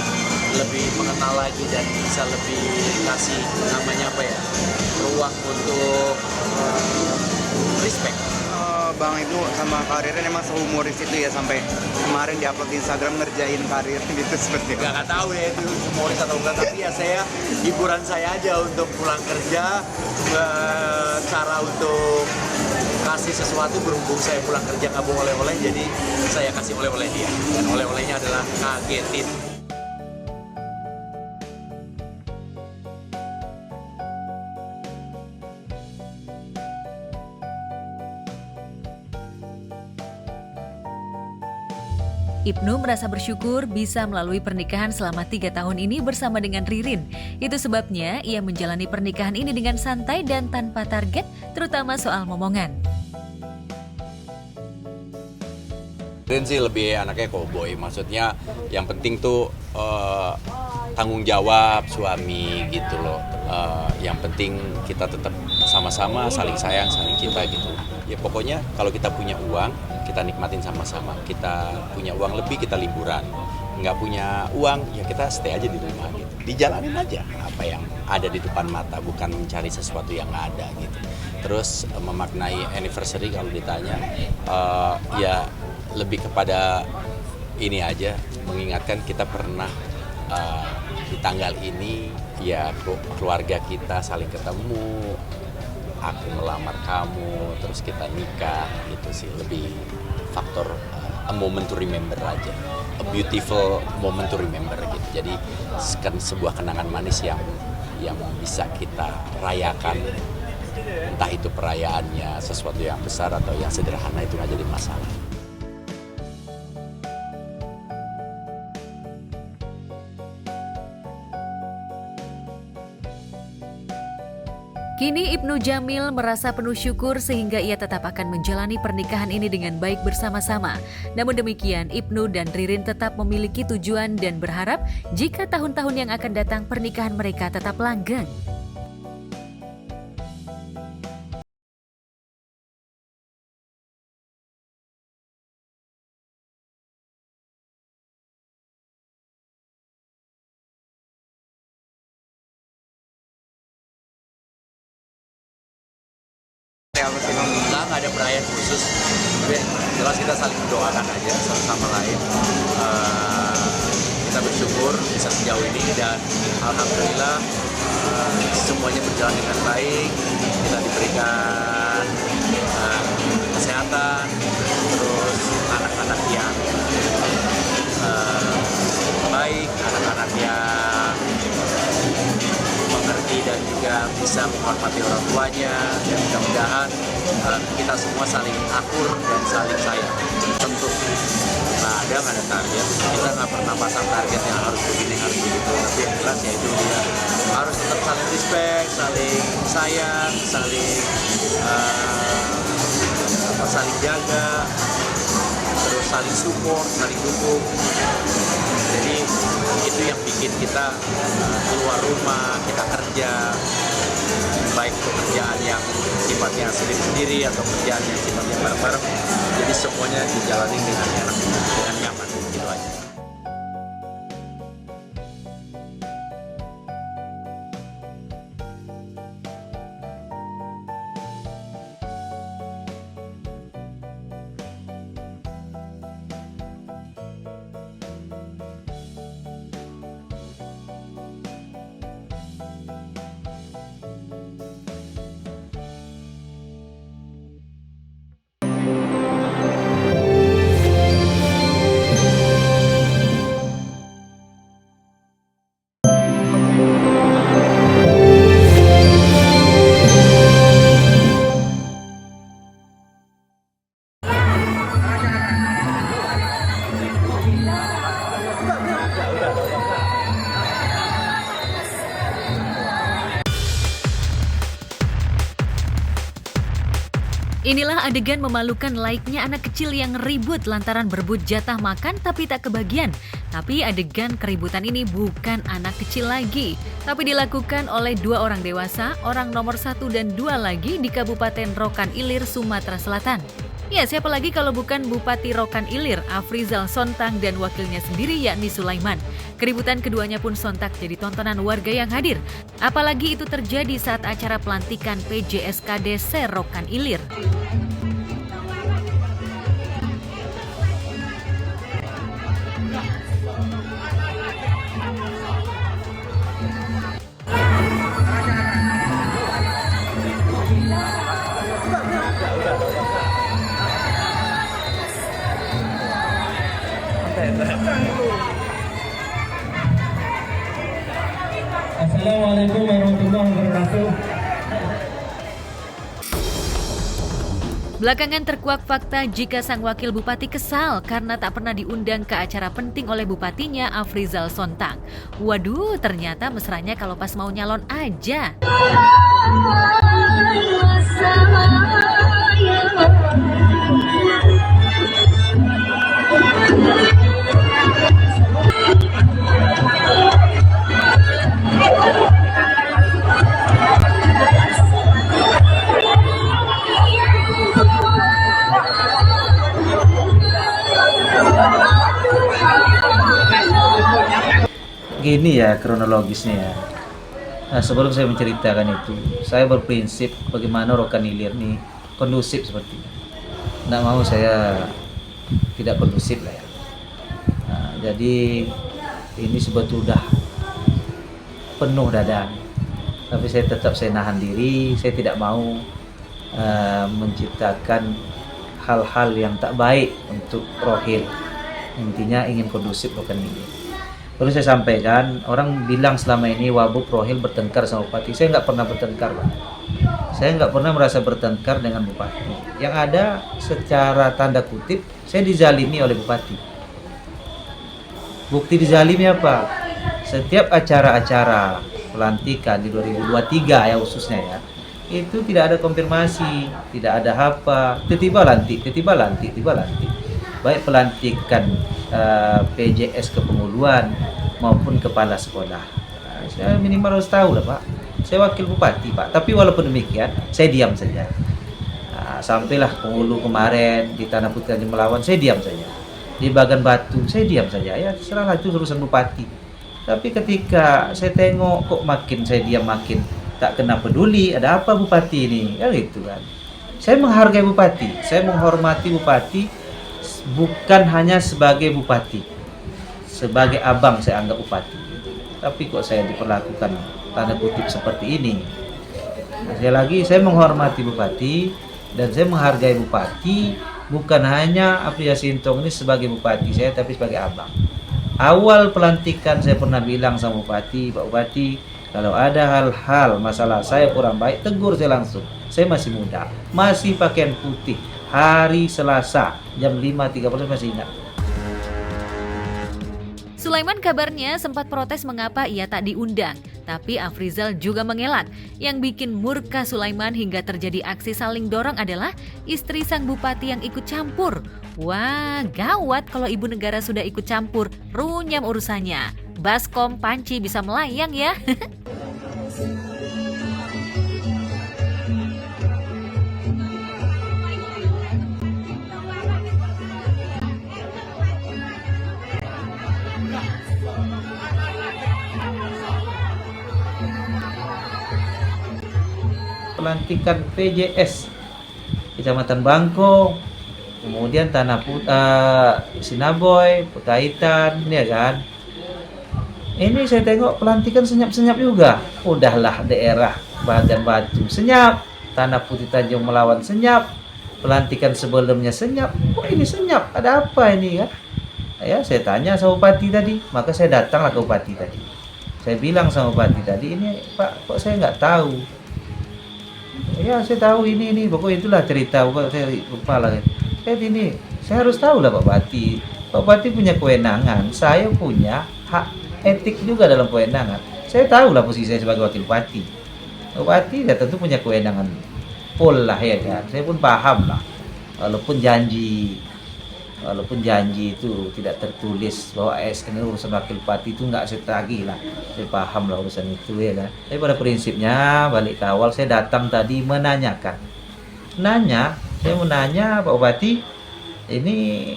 lebih mengenal lagi dan bisa lebih kasih ruang untuk respect. Bang Ibnu sama karirnya emang sehumoris itu ya, sampai kemarin diupload di Instagram ngerjain karir gitu seperti itu. Nggak tahu ya itu humoris atau enggak, tapi ya saya hiburan saya aja untuk pulang kerja, cara untuk kasih sesuatu berhubung saya pulang kerja nggak bawa oleh-oleh, jadi saya kasih oleh-oleh dia, dan oleh-olehnya adalah kagetin. Ibnu merasa bersyukur bisa melalui pernikahan selama 3 tahun ini bersama dengan Ririn. Itu sebabnya ia menjalani pernikahan ini dengan santai dan tanpa target, terutama soal momongan. Ririn sih lebih anaknya cowboy, maksudnya yang penting tuh tanggung jawab suami gitu loh. Yang penting kita tetap sama-sama saling sayang, saling cinta gitu. Ya pokoknya kalau kita punya uang, kita nikmatin sama-sama. Kita punya uang lebih, kita liburan. Nggak punya uang, ya kita stay aja di rumah gitu. Dijalanin aja apa yang ada di depan mata, bukan mencari sesuatu yang nggak ada gitu. Terus memaknai anniversary kalau ditanya, ya lebih kepada ini aja, mengingatkan kita pernah di tanggal ini, ya keluarga kita saling ketemu, aku melamar kamu, terus kita nikah, gitu sih. Lebih faktor a moment to remember aja, a beautiful moment to remember gitu. Jadi kan sebuah kenangan manis yang bisa kita rayakan, entah itu perayaannya sesuatu yang besar atau yang sederhana, itu nggak jadi masalah. Kini Ibnu Jamil merasa penuh syukur sehingga ia tetap akan menjalani pernikahan ini dengan baik bersama-sama. Namun demikian, Ibnu dan Ririn tetap memiliki tujuan dan berharap jika tahun-tahun yang akan datang pernikahan mereka tetap langgeng. Alhamdulillah nggak ada perayaan khusus, tapi jelas kita saling mendoakan aja satu sama lain. Kita bersyukur bisa sejauh ini dan alhamdulillah semuanya berjalan dengan baik. Kita diberikan kesehatan, terus anak-anak yang baik, anak-anak yang mengerti dan juga bisa menghormati orang tuanya, dan mudah-mudahan kita semua saling akur dan saling sayang. Tentu nggak ada target, kita nggak pernah pasang target yang harus begini, harus begitu, tapi yang jelas ya itu dia harus tetap saling respect, saling sayang, saling jaga, terus saling support, saling dukung. Jadi itu yang bikin kita keluar rumah, kita kerja, baik pekerjaan yang sifatnya sendiri-sendiri atau kerjaan yang sifatnya bareng-bareng. Jadi semuanya dijalani dengan enak, dengan nyaman, gitu aja. Inilah adegan memalukan layaknya anak kecil yang ribut lantaran berebut jatah makan tapi tak kebagian. Tapi adegan keributan ini bukan anak kecil lagi, tapi dilakukan oleh 2 orang dewasa, orang nomor 1 dan 2 lagi di Kabupaten Rokan Ilir, Sumatera Selatan. Ya, siapa lagi kalau bukan Bupati Rokan Ilir, Afrizal Sontang dan wakilnya sendiri yakni Sulaiman. Keributan keduanya pun sontak jadi tontonan warga yang hadir. Apalagi itu terjadi saat acara pelantikan PJSKD Se Rokan Ilir. Assalamualaikum warahmatullahi wabarakatuh. Belakangan terkuak fakta jika sang wakil bupati kesal karena tak pernah diundang ke acara penting oleh bupatinya Afrizal Sontang. Waduh, ternyata mesranya kalau pas mau nyalon aja. Gini ya kronologisnya ya. Nah, sebelum saya menceritakan itu, saya berprinsip bagaimana Rokan Ilir nih kondusif seperti ini. Nggak mau saya tidak kondusif lah ya. Nah, jadi ini sebetulnya penuh dada. Tapi saya tetap nahan diri, saya tidak mau menciptakan hal-hal yang tak baik untuk Rohil. Intinya ingin kondusif Rokan Ilir. Perlu saya sampaikan, orang bilang selama ini Wabub Rohil bertengkar sama bupati. Saya nggak pernah bertengkar, Pak. Saya nggak pernah merasa bertengkar dengan bupati. Yang ada secara tanda kutip, saya dizalimi oleh bupati. Bukti dizalimi apa? Setiap acara-acara pelantikan di 2023 ya khususnya ya, itu tidak ada konfirmasi, tidak ada apa, tiba-tiba lantik. Baik pelantikan PJS kepenguluan maupun kepala sekolah. Nah, saya minimal harus tahu lah Pak. Saya wakil bupati Pak. Tapi walaupun demikian, saya diam saja. Nah, sampailah penghulu kemarin di Tanah Putih Tanjung Melawan, saya diam saja. Di Bagan Batu, saya diam saja. Ya serahlah itu urusan bupati. Tapi ketika saya tengok kok makin saya diam makin tak kena peduli. Ada apa bupati ini? Ya gitu kan. Saya menghargai bupati. Saya menghormati bupati. Bukan hanya sebagai bupati, sebagai abang saya anggap bupati. Tapi kok saya diperlakukan tanda kutip seperti ini? Nah, saya menghormati bupati dan saya menghargai bupati. Bukan hanya Afrizal Sintong ini sebagai bupati saya, tapi sebagai abang. Awal pelantikan saya pernah bilang sama bupati, Pak Bupati, kalau ada hal-hal masalah saya kurang baik, tegur saya langsung. Saya masih muda, masih pakaian putih. Hari Selasa jam 5.30 masih ingat. Sulaiman kabarnya sempat protes mengapa ia tak diundang. Tapi Afrizal juga mengelak. Yang bikin murka Sulaiman hingga terjadi aksi saling dorong adalah istri sang bupati yang ikut campur. Wah, gawat kalau ibu negara sudah ikut campur, runyam urusannya. Baskom panci bisa melayang ya. Pelantikan PJS Kecamatan Bangko, kemudian Tanah Sinaboy, Putaitan, ya kan. Ini saya tengok pelantikan senyap-senyap juga. Udahlah daerah Bagan Batu senyap, Tanah Putih Tanjung Melawan senyap, pelantikan sebelumnya senyap. Kok ini senyap? Ada apa ini kan? Ya, saya tanya sama bupati tadi, maka saya datanglah ke bupati tadi. Saya bilang sama bupati tadi, ini Pak, kok saya nggak tahu? Ya saya tahu ini pokoknya itulah cerita, pokoknya saya lupa lah. Ini saya harus tahu lah Pak Bupati. Pak Bupati punya kewenangan, saya punya hak etik juga dalam kewenangan. Saya tahu lah posisi saya sebagai wakil bupati. Pak Bupati ya tentu punya kewenangan full lah ya kan. Saya pun paham lah. Walaupun janji itu tidak tertulis bahwa ASN urusan wakil bupati itu nggak saya tagih lah. Saya paham lah urusan itu ya kan. Tapi pada prinsipnya balik ke awal saya datang tadi menanyakan. Saya menanya Pak Bupati, ini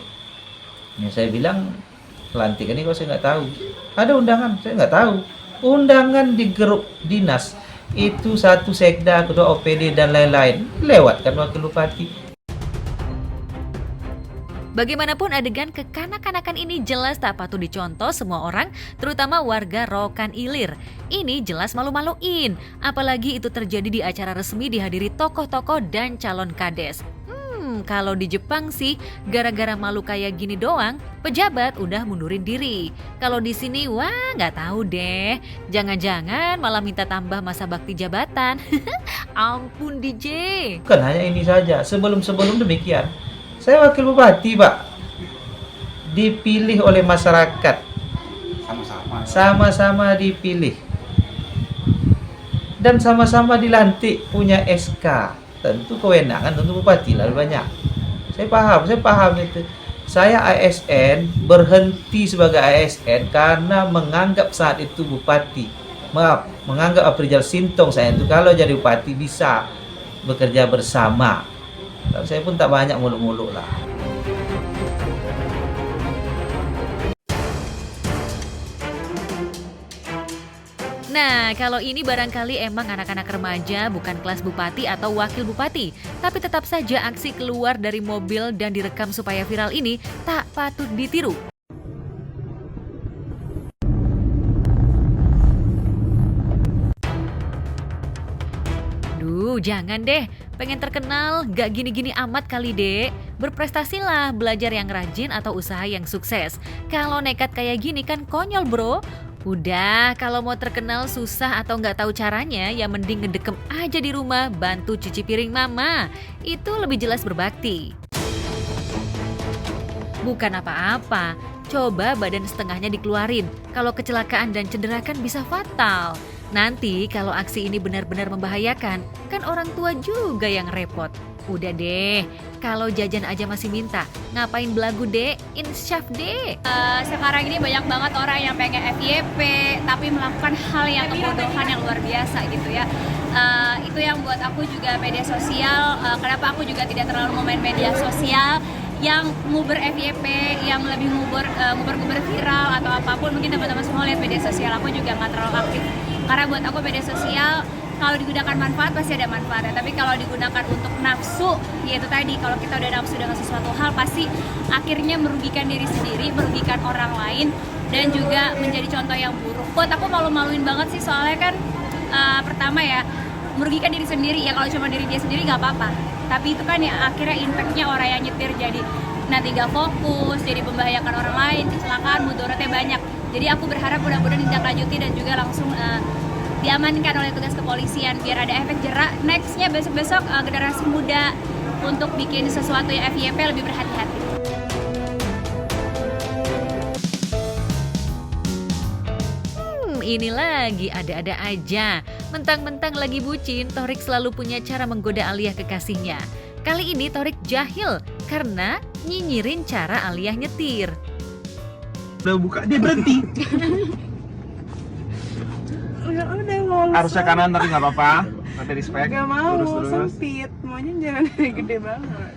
saya bilang pelantikan ini kok saya nggak tahu. Ada undangan, saya nggak tahu. Undangan di grup dinas itu satu sekda, kedua OPD dan lain-lain lewatkan wakil bupati. Bagaimanapun adegan kekanak-kanakan ini jelas tak patut dicontoh semua orang, terutama warga Rokan Ilir. Ini jelas malu-maluin, apalagi itu terjadi di acara resmi dihadiri tokoh-tokoh dan calon kades. Kalau di Jepang sih, gara-gara malu kayak gini doang, pejabat udah mundurin diri. Kalau di sini, wah nggak tahu deh. Jangan-jangan malah minta tambah masa bakti jabatan. Ampun DJ. Bukan hanya ini saja, sebelum demikian, saya wakil bupati Pak, dipilih oleh masyarakat, sama-sama dipilih, dan sama-sama dilantik punya SK. Tentu kewenangan untuk bupati lebih banyak. Saya paham itu. Saya ASN berhenti sebagai ASN karena menganggap saat itu bupati, menganggap Aprijal Sintong saya itu kalau jadi bupati bisa bekerja bersama. Saya pun tak banyak muluk-muluk lah. Nah, kalau ini barangkali emang anak-anak remaja, bukan kelas bupati atau wakil bupati. Tapi tetap saja aksi keluar dari mobil dan direkam supaya viral ini tak patut ditiru. Duh, jangan deh. Pengen terkenal, gak gini-gini amat kali, Dek. Berprestasilah, belajar yang rajin atau usaha yang sukses. Kalau nekat kayak gini kan konyol, bro. Udah, kalau mau terkenal susah atau nggak tahu caranya, ya mending ngedekem aja di rumah, bantu cuci piring mama. Itu lebih jelas berbakti. Bukan apa-apa, coba badan setengahnya dikeluarin. Kalau kecelakaan dan cedera kan bisa fatal. Nanti kalau aksi ini benar-benar membahayakan, kan orang tua juga yang repot. Udah deh, kalau jajan aja masih minta, ngapain belagu dek? Insyaf dek. Sekarang ini banyak banget orang yang pengen FYP, tapi melakukan hal yang kebodohan yang luar biasa gitu ya. Itu yang buat aku juga media sosial, kenapa aku juga tidak terlalu main media sosial yang nguber FYP, yang lebih nguber viral atau apapun. Mungkin teman-teman semua lihat media sosial aku juga nggak terlalu aktif. Karena buat aku media sosial, kalau digunakan manfaat pasti ada manfaatnya, tapi kalau digunakan untuk nafsu, yaitu tadi kalau kita udah nafsu dengan sesuatu hal pasti akhirnya merugikan diri sendiri, merugikan orang lain, dan juga menjadi contoh yang buruk. Buat aku malu-maluin banget sih, soalnya kan pertama ya merugikan diri sendiri, ya kalau cuma diri dia sendiri nggak apa-apa, tapi itu kan ya akhirnya impactnya orang yang nyetir jadi nanti gak fokus, jadi membahayakan orang lain, kecelakaan, mudaratnya banyak. Jadi aku berharap mudah-mudahan ditindaklanjuti dan juga langsung diamankan oleh tugas kepolisian biar ada efek jerak. Nextnya besok-besok generasi muda untuk bikin sesuatu yang FYP lebih berhati-hati. Ini lagi ada-ada aja. Mentang-mentang lagi bucin, Thorik selalu punya cara menggoda Aliyah kekasihnya. Kali ini Thorik jahil karena nyinyirin cara Aliyah nyetir. Udah buka, dia berhenti. Udah mau Harusnya kanan tapi nggak apa-apa. Nanti respect. Gak mau, Terus. sempit. Maunya jalan dari gede banget.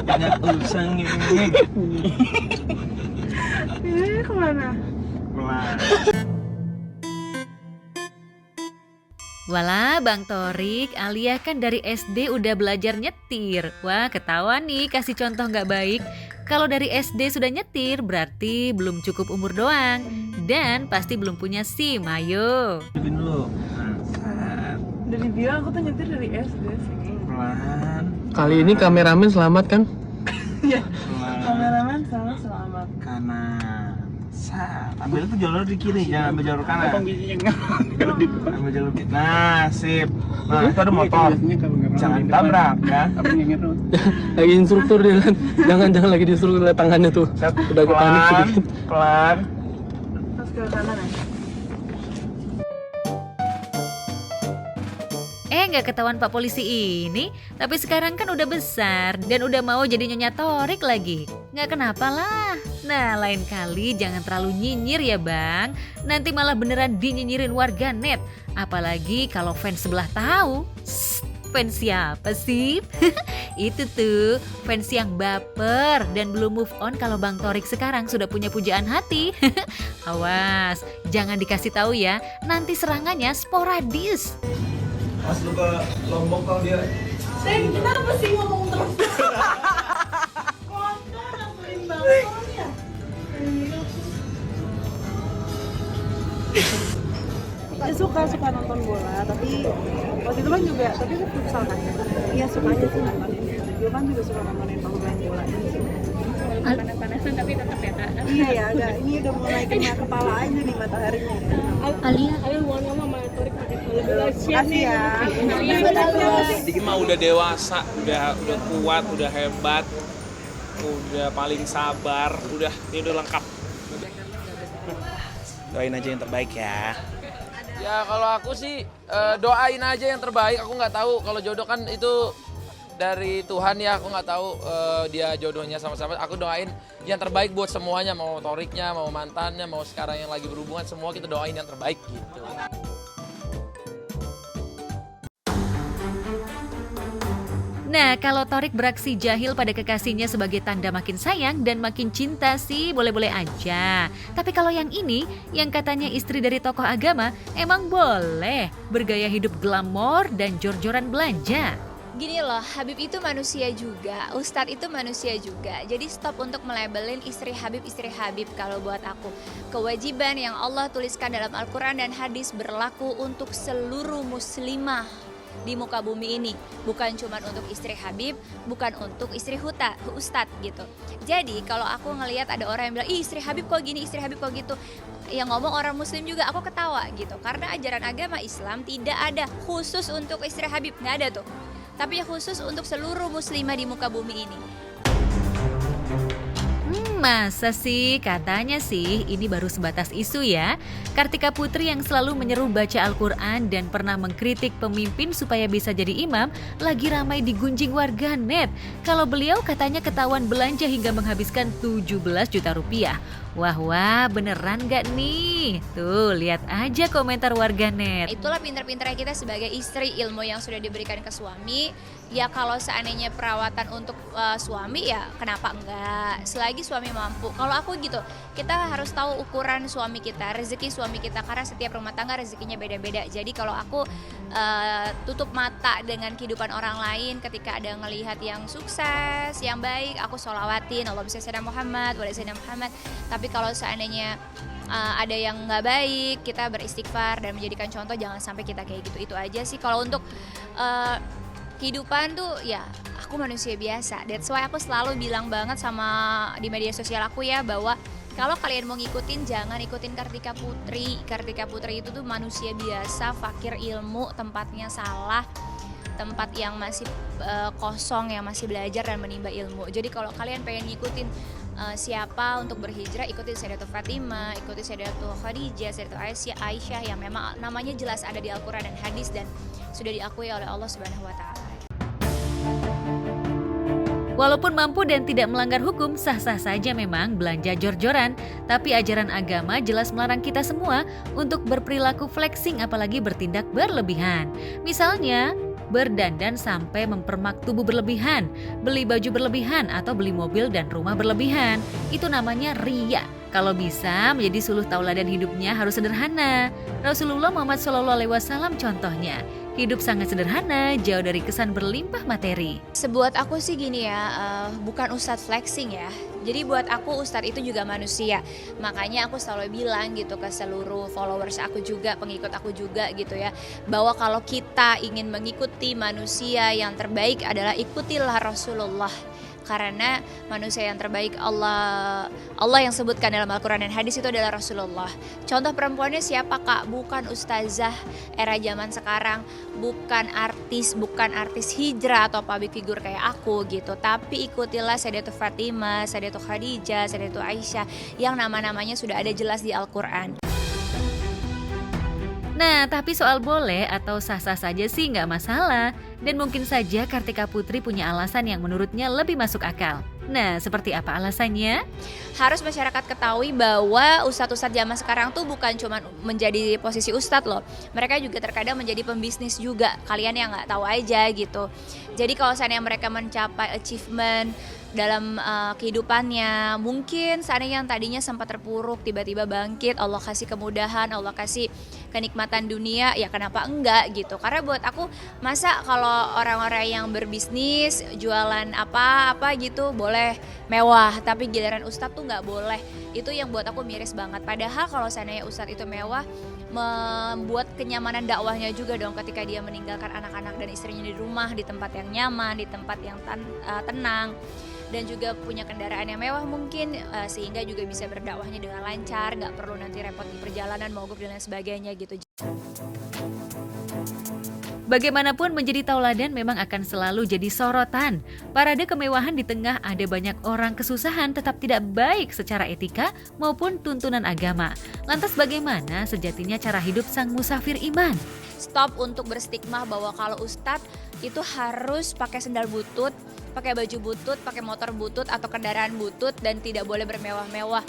Nggak usah ngek. Ini kemana? Pelan. Walah Bang Thorik, Aliyah kan dari SD udah belajar nyetir. Wah ketahuan nih kasih contoh nggak baik. Kalau dari SD sudah nyetir berarti belum cukup umur doang. Dan pasti belum punya SIM, ayo. Hidupin dulu. Dari dia aku tuh nyetir dari SD sih. Pelan. Kali ini kameramen selamat kan? Iya. Kameramen selamat. Kanan. Ambil itu jalur di kiri, jangan ambil jalur kanan. Ambil jalur kiri. Nah, sip. Nah, itu ada motor. Jangan tabrak ya. Lagi instruktur dia kan. Jangan lagi disuruh lihat tangannya tuh. Udah gue panik sedikit. Pelan. Terus ke kanan ya. Nggak ketahuan Pak Polisi ini, tapi sekarang kan udah besar dan udah mau jadi Nyonya Thorik lagi. Nggak kenapa lah. Nah, lain kali jangan terlalu nyinyir ya Bang. Nanti malah beneran dinyinyirin warga net. Apalagi kalau fans sebelah tahu. Fans siapa sih? Itu tuh fans yang baper dan belum move on kalau Bang Thorik sekarang sudah punya pujaan hati. Awas, jangan dikasih tahu ya. Nanti serangannya sporadis. Pas lu ke Lombok kalau dia. Sayang, kita apa sih ngomong terus? Kotor, ngapain banget ya? Ya suka nonton bola, tapi waktu itu kan juga, tapi itu futsal kan. Iya suka aja sih nontonin. Gue kan juga suka nontonin kalau main bola ini. Panas-panasan tapi tetap ya Kak. Iya ya, ini udah mulai kena kepala aja nih mataharinya. Alia, ayo mau ngomong sama Torik lebih siap Makasih ya. Dikit mah udah dewasa, udah kuat, udah hebat, udah paling sabar, ini udah lengkap. Doain aja yang terbaik ya. Ya kalau aku sih doain aja yang terbaik. Aku nggak tahu kalau jodoh kan itu dari Tuhan ya. Aku nggak tahu dia jodohnya sama-sama. Aku doain yang terbaik buat semuanya. Mau Toriknya, mau mantannya, mau sekarang yang lagi berhubungan. Semua kita doain yang terbaik gitu. Nah, kalau Torik beraksi jahil pada kekasihnya sebagai tanda makin sayang dan makin cinta sih boleh-boleh aja. Tapi kalau yang ini, yang katanya istri dari tokoh agama, emang boleh bergaya hidup glamor dan jor-joran belanja. Gini loh, Habib itu manusia juga, Ustadz itu manusia juga. Jadi stop untuk melabelin istri Habib kalau buat aku. Kewajiban yang Allah tuliskan dalam Al-Quran dan hadis berlaku untuk seluruh muslimah di muka bumi ini, bukan cuma untuk istri Habib, bukan untuk istri Ustadz gitu. Jadi kalau aku ngelihat ada orang yang bilang, ih istri Habib kok gini, istri Habib kok gitu, yang ngomong orang muslim juga, aku ketawa gitu. Karena ajaran agama Islam tidak ada khusus untuk istri Habib, nggak ada tuh. Tapi khusus untuk seluruh muslimah di muka bumi ini. Masa sih? Katanya sih ini baru sebatas isu ya. Kartika Putri yang selalu menyeru baca Al-Quran dan pernah mengkritik pemimpin supaya bisa jadi imam lagi ramai digunjing warganet. Kalau beliau katanya ketahuan belanja hingga menghabiskan 17 juta rupiah. Wah, beneran gak nih? Tuh, lihat aja komentar warganet. Itulah pintar-pintarnya kita sebagai istri, ilmu yang sudah diberikan ke suami. Ya kalau seandainya perawatan untuk suami ya kenapa enggak? Selagi suami mampu. Kalau aku gitu, kita harus tahu ukuran suami kita, rezeki suami kita. Karena setiap rumah tangga rezekinya beda-beda. Jadi kalau aku tutup mata dengan kehidupan orang lain ketika ada ngelihat yang sukses, yang baik, aku sholawatin Allahumma shalli ala Muhammad wa ala sayyidina Muhammad. Tapi kalau seandainya ada yang nggak baik, kita beristighfar dan menjadikan contoh, jangan sampai kita kayak gitu. Itu aja sih. Kalau untuk kehidupan tuh ya aku manusia biasa. That's why aku selalu bilang banget sama di media sosial aku ya, bahwa kalau kalian mau ngikutin, jangan ikutin Kartika Putri. Kartika Putri itu tuh manusia biasa, fakir ilmu, tempatnya salah, tempat yang masih kosong, yang masih belajar dan menimba ilmu. Jadi kalau kalian pengen ngikutin siapa untuk berhijrah, ikutin Sayyidatul Fatimah, ikutin Sayyidatul Khadijah, Sayyidatul Aisyah yang memang namanya jelas ada di Al-Quran dan hadis dan sudah diakui oleh Allah Subhanahu wa Ta'ala. Walaupun mampu dan tidak melanggar hukum, sah-sah saja memang belanja jor-joran. Tapi ajaran agama jelas melarang kita semua untuk berperilaku flexing apalagi bertindak berlebihan. Misalnya, berdandan sampai mempermak tubuh berlebihan, beli baju berlebihan, atau beli mobil dan rumah berlebihan. Itu namanya riya. Kalau bisa menjadi suluh tauladan hidupnya harus sederhana. Rasulullah Muhammad SAW contohnya. Hidup sangat sederhana, jauh dari kesan berlimpah materi. Sebuat aku sih gini ya, bukan ustadz flexing ya. Jadi buat aku ustadz itu juga manusia. Makanya aku selalu bilang gitu ke seluruh followers aku juga, pengikut aku juga gitu ya, bahwa kalau kita ingin mengikuti manusia yang terbaik adalah ikutilah Rasulullah. Karena manusia yang terbaik Allah yang sebutkan dalam Al-Quran dan hadis itu adalah Rasulullah. Contoh perempuannya siapa kak? Bukan ustazah era zaman sekarang, bukan artis hijrah atau public figure kayak aku gitu. Tapi ikutilah Sayyidatul Fatimah, Sayyidatul Khadijah, Sayyidatul Aisyah yang nama-namanya sudah ada jelas di Al-Quran. Nah, tapi soal boleh atau sah-sah saja sih nggak masalah. Dan mungkin saja Kartika Putri punya alasan yang menurutnya lebih masuk akal. Nah, seperti apa alasannya? Harus masyarakat ketahui bahwa ustadz-ustadz zaman sekarang tuh bukan cuma menjadi posisi ustadz loh. Mereka juga terkadang menjadi pembisnis juga. Kalian yang nggak tahu aja gitu. Jadi kalau seandainya mereka mencapai achievement dalam kehidupannya, mungkin seandainya yang tadinya sempat terpuruk tiba-tiba bangkit, Allah kasih kemudahan, Allah kasih kenikmatan dunia, ya kenapa enggak gitu. Karena buat aku, masa kalau kalau orang-orang yang berbisnis, jualan apa-apa gitu boleh mewah, tapi giliran ustadz tuh nggak boleh. Itu yang buat aku miris banget. Padahal kalau seandainya ustadz itu mewah, membuat kenyamanan dakwahnya juga dong ketika dia meninggalkan anak-anak dan istrinya di rumah, di tempat yang nyaman, di tempat yang tenang, dan juga punya kendaraan yang mewah mungkin, sehingga juga bisa berdakwahnya dengan lancar, nggak perlu nanti repot di perjalanan, mogok dan lain sebagainya gitu. Bagaimanapun menjadi tauladan memang akan selalu jadi sorotan. Parade kemewahan di tengah ada banyak orang kesusahan tetap tidak baik secara etika maupun tuntunan agama. Lantas bagaimana sejatinya cara hidup sang musafir iman? Stop untuk berstigma bahwa kalau ustadz itu harus pakai sendal butut, pakai baju butut, pakai motor butut atau kendaraan butut dan tidak boleh bermewah-mewah.